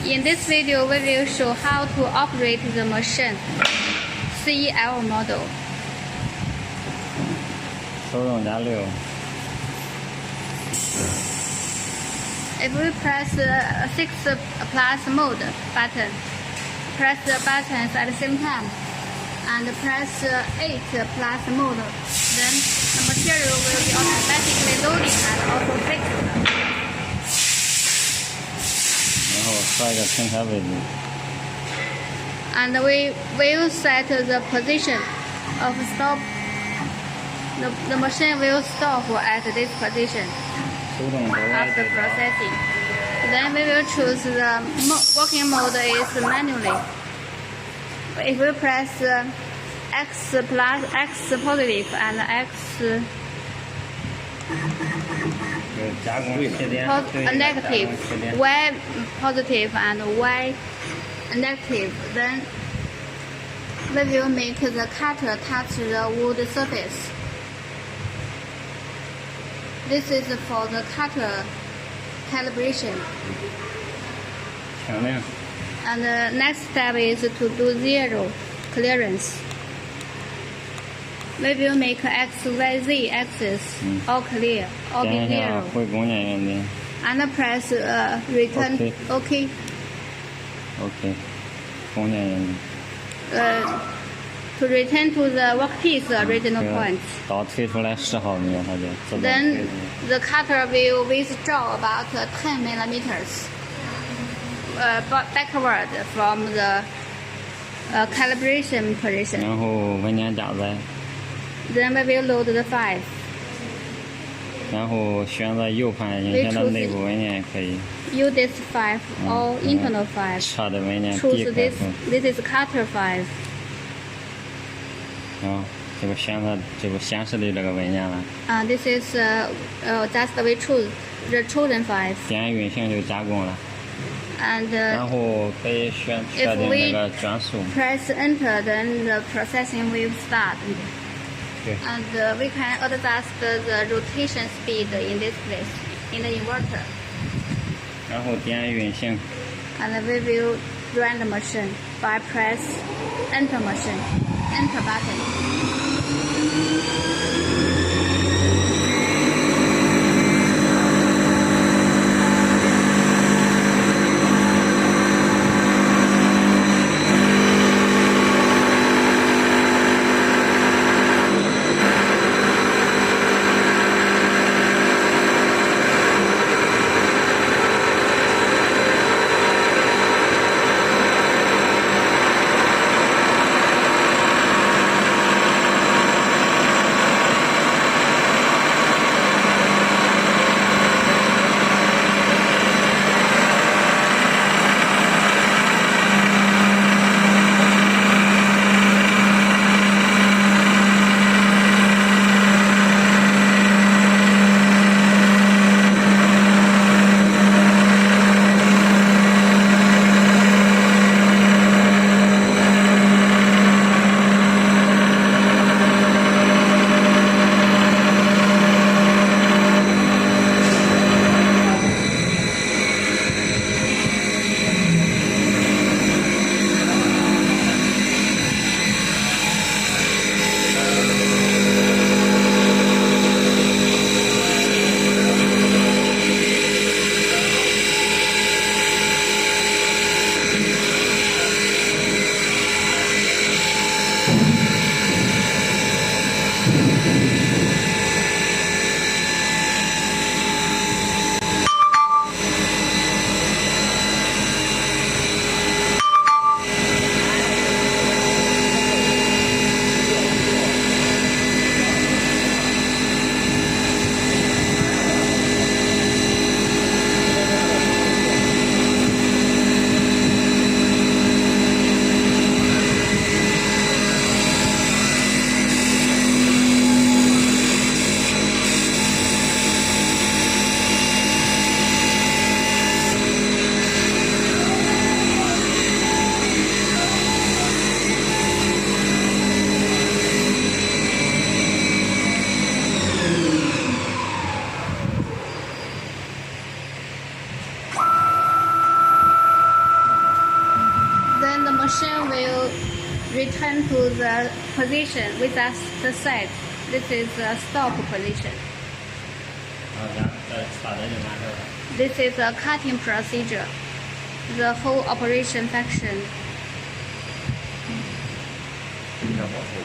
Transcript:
In this video, we will show how to operate the machine CEL model. 手动加6。 If we press 6 plus mode button, press the buttons at the same time, and press 8 plus mode, then the material will be automatically loading and auto fixed. 然后设一个停开位置。 And we will set the position of stop. The machine will stop at this position 手动和 after processing. Then we will choose the working mode is manually. If we press X plus X positive and X 加工切点 negative, Y positive and Y negative, then we will make the cutter touch the wood surface. This is for the cutter calibration. 清零。 And the next step is to do zero clearance. We will make X, Y, Z axis all clear, all be 点一下 zero. 回工件原理。 And press return OK. OK。工件原理。 To return to the workpiece original point. 刀推出来10毫米，它就自动推 Then 出。 the cutter will withdraw about 10 millimeters backward from the calibration position. 然后文件加载， Then we will load the file. 然后选择 U 盘影片的内部文件也可以。 Use this file or internal file. 车的文件 D Choose 开 this. 头。 This is cutter file. 这个显示的这个文件了。 This is just we choose the chosen files. 点运行就加工了， And 然后可以设定这个转速。 press enter, then the processing will start. 对。 And we can adjust the rotation speed in this place, in the inverter. 然后点运行， And we will run the machine by press enter button. return to the position with us the set. This is the stop position. 然后再插的就完事儿了。This is a cutting procedure. The whole operation section. 比较保守。